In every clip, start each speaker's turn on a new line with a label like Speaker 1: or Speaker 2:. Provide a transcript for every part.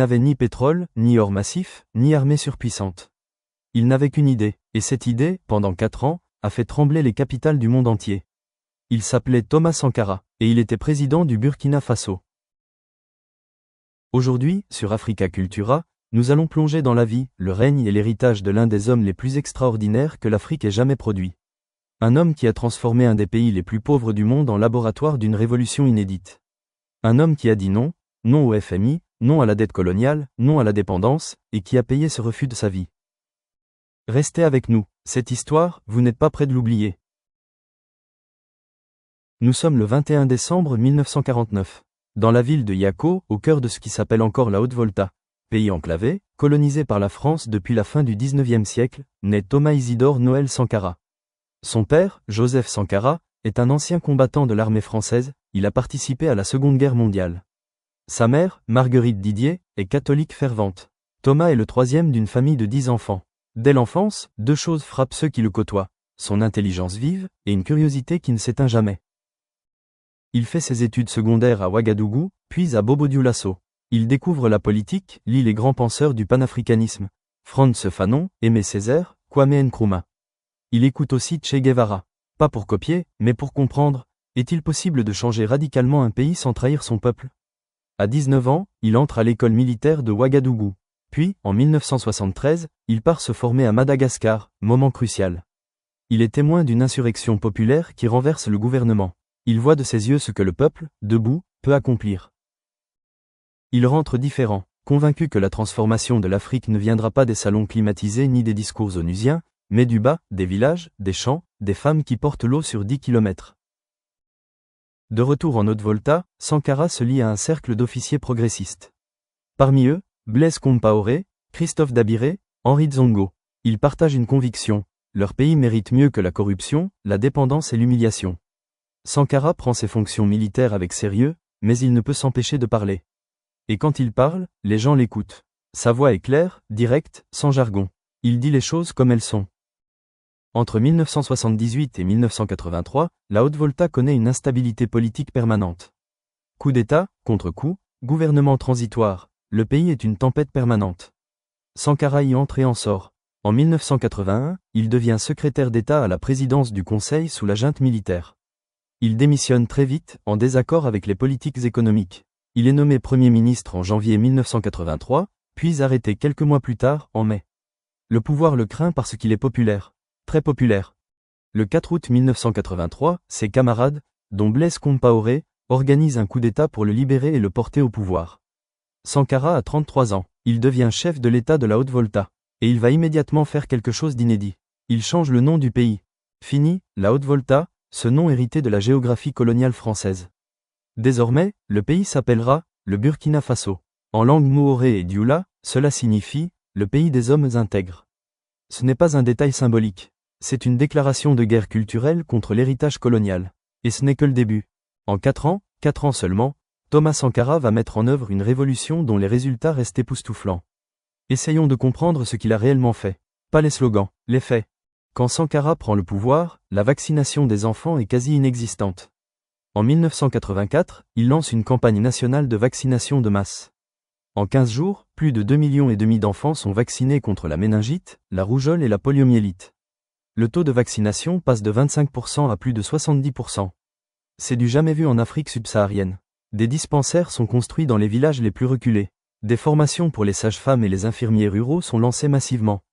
Speaker 1: n'avait ni pétrole, ni or massif, ni armée surpuissante. Il n'avait qu'une idée, et cette idée, pendant 4 ans, a fait trembler les capitales du monde entier. Il s'appelait Thomas Sankara, et il était président du Burkina Faso. Aujourd'hui, sur Africa Cultura, nous allons plonger dans la vie, le règne et l'héritage de l'un des hommes les plus extraordinaires que l'Afrique ait jamais produit. Un homme qui a transformé un des pays les plus pauvres du monde en laboratoire d'une révolution inédite. Un homme qui a dit non, non au FMI, non à la dette coloniale, non à la dépendance, et qui a payé ce refus de sa vie. Restez avec nous, cette histoire, vous n'êtes pas près de l'oublier. Nous sommes le 21 décembre 1949. Dans la ville de Yako, au cœur de ce qui s'appelle encore la Haute-Volta, pays enclavé, colonisé par la France depuis la fin du XIXe siècle, naît Thomas Isidore Noël Sankara. Son père, Joseph Sankara, est un ancien combattant de l'armée française, il a participé à la Seconde Guerre mondiale. Sa mère, Marguerite Didier, est catholique fervente. Thomas est le troisième d'une famille de 10 enfants. Dès l'enfance, 2 choses frappent ceux qui le côtoient, son intelligence vive et une curiosité qui ne s'éteint jamais. Il fait ses études secondaires à Ouagadougou, puis à Bobo-Dioulasso. Il découvre la politique, lit les grands penseurs du panafricanisme, Frantz Fanon, Aimé Césaire, Kwame Nkrumah. Il écoute aussi Che Guevara. Pas pour copier, mais pour comprendre, est-il possible de changer radicalement un pays sans trahir son peuple ? À 19 ans, il entre à l'école militaire de Ouagadougou. Puis, en 1973, il part se former à Madagascar, moment crucial. Il est témoin d'une insurrection populaire qui renverse le gouvernement. Il voit de ses yeux ce que le peuple, debout, peut accomplir. Il rentre différent, convaincu que la transformation de l'Afrique ne viendra pas des salons climatisés ni des discours onusiens, mais du bas, des villages, des champs, des femmes qui portent l'eau sur 10 km. De retour en Haute-Volta, Sankara se lie à un cercle d'officiers progressistes. Parmi eux, Blaise Compaoré, Christophe Dabiré, Henri Tsongo. Ils partagent une conviction, leur pays mérite mieux que la corruption, la dépendance et l'humiliation. Sankara prend ses fonctions militaires avec sérieux, mais il ne peut s'empêcher de parler. Et quand il parle, les gens l'écoutent. Sa voix est claire, directe, sans jargon. Il dit les choses comme elles sont. Entre 1978 et 1983, la Haute-Volta connaît une instabilité politique permanente. Coup d'État, contre-coup, gouvernement transitoire, le pays est une tempête permanente. Sankara y entre et en sort. En 1981, il devient secrétaire d'État à la présidence du Conseil sous la junte militaire. Il démissionne très vite, en désaccord avec les politiques économiques. Il est nommé Premier ministre en janvier 1983, puis arrêté quelques mois plus tard, en mai. Le pouvoir le craint parce qu'il est populaire. Très populaire. Le 4 août 1983, ses camarades, dont Blaise Compaoré, organisent un coup d'État pour le libérer et le porter au pouvoir. Sankara a 33 ans, il devient chef de l'État de la Haute-Volta. Et il va immédiatement faire quelque chose d'inédit. Il change le nom du pays. Fini, la Haute-Volta, ce nom hérité de la géographie coloniale française. Désormais, le pays s'appellera le Burkina Faso. En langue mooré et dioula, cela signifie le pays des hommes intègres. Ce n'est pas un détail symbolique. C'est une déclaration de guerre culturelle contre l'héritage colonial. Et ce n'est que le début. En 4 ans seulement, Thomas Sankara va mettre en œuvre une révolution dont les résultats restent époustouflants. Essayons de comprendre ce qu'il a réellement fait. Pas les slogans, les faits. Quand Sankara prend le pouvoir, la vaccination des enfants est quasi inexistante. En 1984, il lance une campagne nationale de vaccination de masse. En 15 jours, plus de 2,5 millions d'enfants sont vaccinés contre la méningite, la rougeole et la poliomyélite. Le taux de vaccination passe de 25% à plus de 70%. C'est du jamais vu en Afrique subsaharienne. Des dispensaires sont construits dans les villages les plus reculés. Des formations pour les sages-femmes et les infirmiers ruraux sont lancées massivement.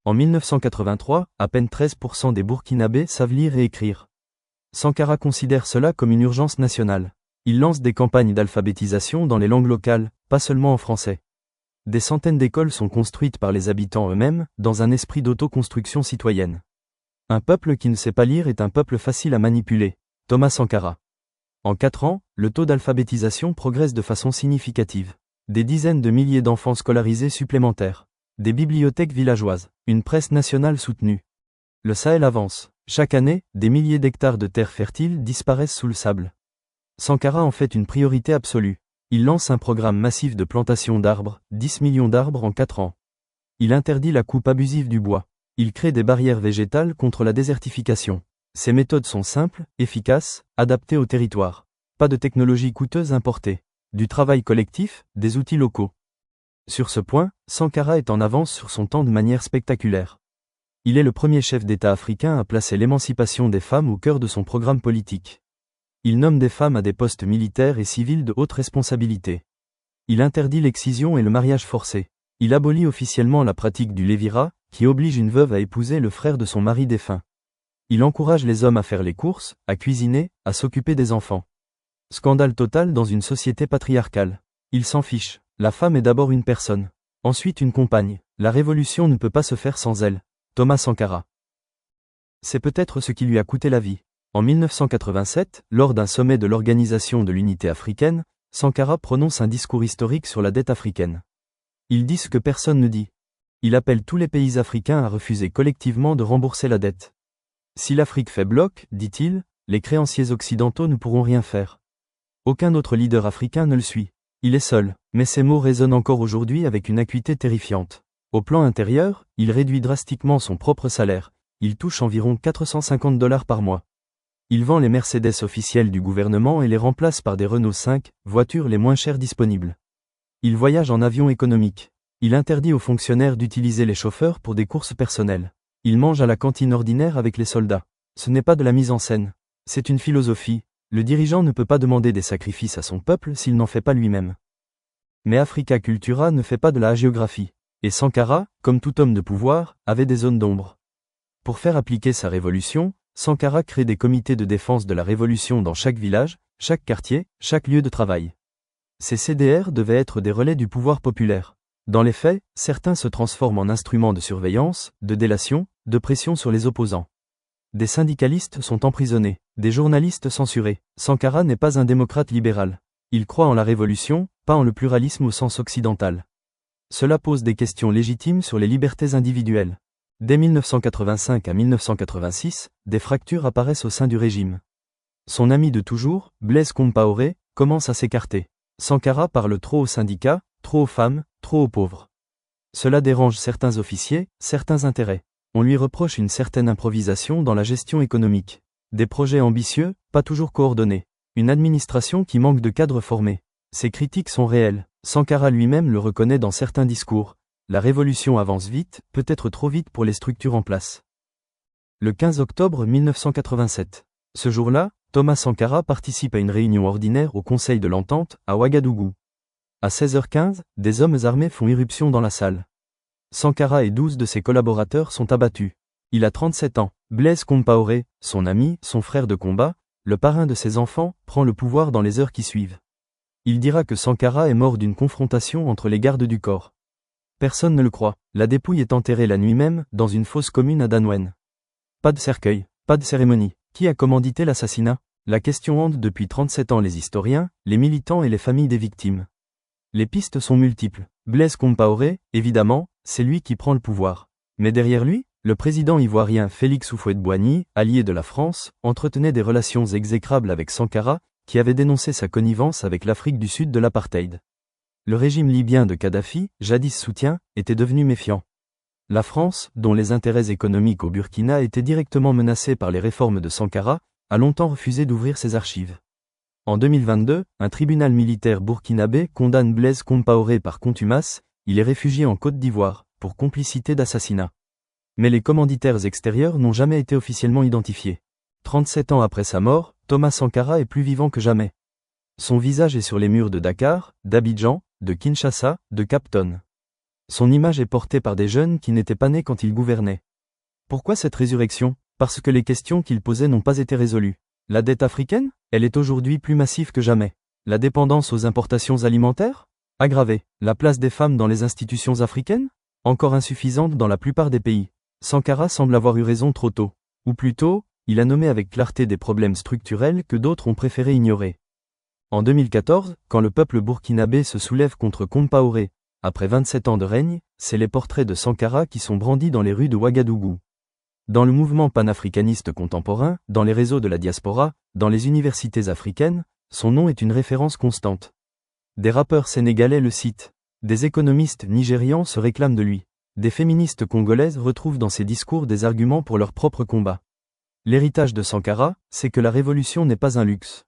Speaker 1: En 1983, à peine 13% des Burkinabés savent lire et écrire. Sankara considère cela comme une urgence nationale. Il lance des campagnes d'alphabétisation dans les langues locales, pas seulement en français. Des centaines d'écoles sont construites par les habitants eux-mêmes, dans un esprit d'autoconstruction citoyenne. Un peuple qui ne sait pas lire est un peuple facile à manipuler. Thomas Sankara. En 4 ans, le taux d'alphabétisation progresse de façon significative. Des dizaines de milliers d'enfants scolarisés supplémentaires. Des bibliothèques villageoises. Une presse nationale soutenue. Le Sahel avance. Chaque année, des milliers d'hectares de terres fertiles disparaissent sous le sable. Sankara en fait une priorité absolue. Il lance un programme massif de plantation d'arbres, 10 millions d'arbres en 4 ans. Il interdit la coupe abusive du bois. Il crée des barrières végétales contre la désertification. Ces méthodes sont simples, efficaces, adaptées au territoire. Pas de technologie coûteuse importée. Du travail collectif, des outils locaux. Sur ce point, Sankara est en avance sur son temps de manière spectaculaire. Il est le premier chef d'État africain à placer l'émancipation des femmes au cœur de son programme politique. Il nomme des femmes à des postes militaires et civils de haute responsabilité. Il interdit l'excision et le mariage forcé. Il abolit officiellement la pratique du lévirat, qui oblige une veuve à épouser le frère de son mari défunt. Il encourage les hommes à faire les courses, à cuisiner, à s'occuper des enfants. Scandale total dans une société patriarcale. Il s'en fiche. La femme est d'abord une personne. Ensuite une compagne. La révolution ne peut pas se faire sans elle. Thomas Sankara. C'est peut-être ce qui lui a coûté la vie. En 1987, lors d'un sommet de l'Organisation de l'Unité africaine, Sankara prononce un discours historique sur la dette africaine. Il dit ce que personne ne dit. Il appelle tous les pays africains à refuser collectivement de rembourser la dette. Si l'Afrique fait bloc, dit-il, les créanciers occidentaux ne pourront rien faire. Aucun autre leader africain ne le suit. Il est seul, mais ses mots résonnent encore aujourd'hui avec une acuité terrifiante. Au plan intérieur, il réduit drastiquement son propre salaire. Il touche environ $450 par mois. Il vend les Mercedes officielles du gouvernement et les remplace par des Renault 5, voitures les moins chères disponibles. Il voyage en avion économique. Il interdit aux fonctionnaires d'utiliser les chauffeurs pour des courses personnelles. Il mange à la cantine ordinaire avec les soldats. Ce n'est pas de la mise en scène. C'est une philosophie. Le dirigeant ne peut pas demander des sacrifices à son peuple s'il n'en fait pas lui-même. Mais Africa Cultura ne fait pas de la hagiographie. Et Sankara, comme tout homme de pouvoir, avait des zones d'ombre. Pour faire appliquer sa révolution, Sankara crée des comités de défense de la révolution dans chaque village, chaque quartier, chaque lieu de travail. Ces CDR devaient être des relais du pouvoir populaire. Dans les faits, certains se transforment en instruments de surveillance, de délation, de pression sur les opposants. Des syndicalistes sont emprisonnés, des journalistes censurés. Sankara n'est pas un démocrate libéral. Il croit en la révolution, pas en le pluralisme au sens occidental. Cela pose des questions légitimes sur les libertés individuelles. Dès 1985 à 1986, des fractures apparaissent au sein du régime. Son ami de toujours, Blaise Compaoré, commence à s'écarter. Sankara parle trop aux syndicats, trop aux femmes, trop aux pauvres. Cela dérange certains officiers, certains intérêts. On lui reproche une certaine improvisation dans la gestion économique. Des projets ambitieux, pas toujours coordonnés. Une administration qui manque de cadres formés. Ces critiques sont réelles. Sankara lui-même le reconnaît dans certains discours. La révolution avance vite, peut-être trop vite pour les structures en place. Le 15 octobre 1987. Ce jour-là, Thomas Sankara participe à une réunion ordinaire au Conseil de l'Entente, à Ouagadougou. À 16h15, des hommes armés font irruption dans la salle. Sankara et 12 de ses collaborateurs sont abattus. Il a 37 ans. Blaise Compaoré, son ami, son frère de combat, le parrain de ses enfants, prend le pouvoir dans les heures qui suivent. Il dira que Sankara est mort d'une confrontation entre les gardes du corps. Personne ne le croit. La dépouille est enterrée la nuit même, dans une fosse commune à Danwen. Pas de cercueil, pas de cérémonie. Qui a commandité l'assassinat? La question hante depuis 37 ans les historiens, les militants et les familles des victimes. Les pistes sont multiples. Blaise Compaoré, évidemment, c'est lui qui prend le pouvoir. Mais derrière lui, le président ivoirien Félix Houphouët-Boigny, allié de la France, entretenait des relations exécrables avec Sankara, qui avait dénoncé sa connivence avec l'Afrique du Sud de l'apartheid. Le régime libyen de Kadhafi, jadis soutien, était devenu méfiant. La France, dont les intérêts économiques au Burkina étaient directement menacés par les réformes de Sankara, a longtemps refusé d'ouvrir ses archives. En 2022, un tribunal militaire burkinabé condamne Blaise Compaoré par contumace. Il est réfugié en Côte d'Ivoire, pour complicité d'assassinat. Mais les commanditaires extérieurs n'ont jamais été officiellement identifiés. 37 ans après sa mort, Thomas Sankara est plus vivant que jamais. Son visage est sur les murs de Dakar, d'Abidjan, de Kinshasa, de Cap Town. Son image est portée par des jeunes qui n'étaient pas nés quand il gouvernait. Pourquoi cette résurrection? Parce que les questions qu'il posait n'ont pas été résolues. La dette africaine? Elle est aujourd'hui plus massive que jamais. La dépendance aux importations alimentaires? Aggravée. La place des femmes dans les institutions africaines? Encore insuffisante dans la plupart des pays. Sankara semble avoir eu raison trop tôt. Ou plutôt, il a nommé avec clarté des problèmes structurels que d'autres ont préféré ignorer. En 2014, quand le peuple burkinabé se soulève contre Compaoré, après 27 ans de règne, c'est les portraits de Sankara qui sont brandis dans les rues de Ouagadougou. Dans le mouvement panafricaniste contemporain, dans les réseaux de la diaspora, dans les universités africaines, son nom est une référence constante. Des rappeurs sénégalais le citent. Des économistes nigérians se réclament de lui. Des féministes congolaises retrouvent dans ses discours des arguments pour leur propre combat. L'héritage de Sankara, c'est que la révolution n'est pas un luxe.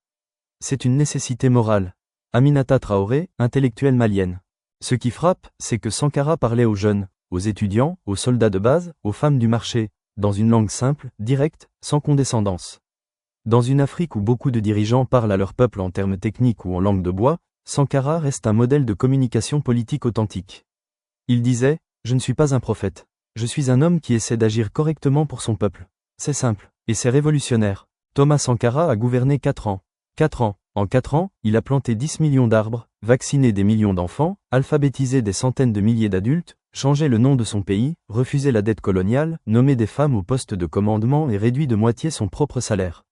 Speaker 1: C'est une nécessité morale. Aminata Traoré, intellectuelle malienne. Ce qui frappe, c'est que Sankara parlait aux jeunes, aux étudiants, aux soldats de base, aux femmes du marché, dans une langue simple, directe, sans condescendance. Dans une Afrique où beaucoup de dirigeants parlent à leur peuple en termes techniques ou en langue de bois, Sankara reste un modèle de communication politique authentique. Il disait « Je ne suis pas un prophète. Je suis un homme qui essaie d'agir correctement pour son peuple. C'est simple, et c'est révolutionnaire. » Thomas Sankara a gouverné 4 ans. 4 ans. En 4 ans, il a planté 10 millions d'arbres, vacciné des millions d'enfants, alphabétisé des centaines de milliers d'adultes, changé le nom de son pays, refusé la dette coloniale, nommé des femmes au poste de commandement et réduit de moitié son propre salaire.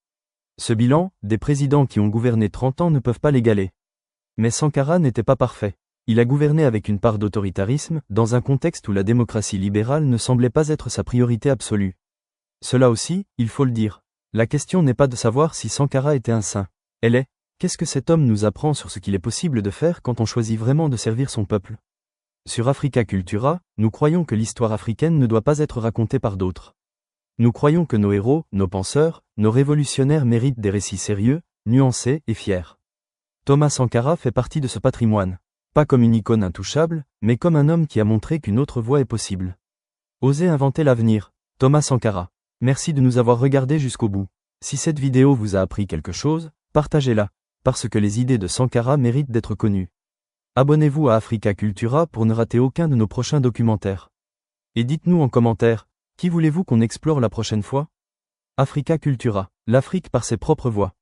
Speaker 1: Ce bilan, des présidents qui ont gouverné 30 ans ne peuvent pas l'égaler. Mais Sankara n'était pas parfait. Il a gouverné avec une part d'autoritarisme, dans un contexte où la démocratie libérale ne semblait pas être sa priorité absolue. Cela aussi, il faut le dire. La question n'est pas de savoir si Sankara était un saint. Elle est, qu'est-ce que cet homme nous apprend sur ce qu'il est possible de faire quand on choisit vraiment de servir son peuple? Sur Africa Cultura, nous croyons que l'histoire africaine ne doit pas être racontée par d'autres. Nous croyons que nos héros, nos penseurs, nos révolutionnaires méritent des récits sérieux, nuancés et fiers. Thomas Sankara fait partie de ce patrimoine. Pas comme une icône intouchable, mais comme un homme qui a montré qu'une autre voie est possible. Osez inventer l'avenir. Thomas Sankara. Merci de nous avoir regardés jusqu'au bout. Si cette vidéo vous a appris quelque chose, partagez-la, parce que les idées de Sankara méritent d'être connues. Abonnez-vous à Africa Cultura pour ne rater aucun de nos prochains documentaires. Et dites-nous en commentaire, qui voulez-vous qu'on explore la prochaine fois? Africa Cultura, l'Afrique par ses propres voies.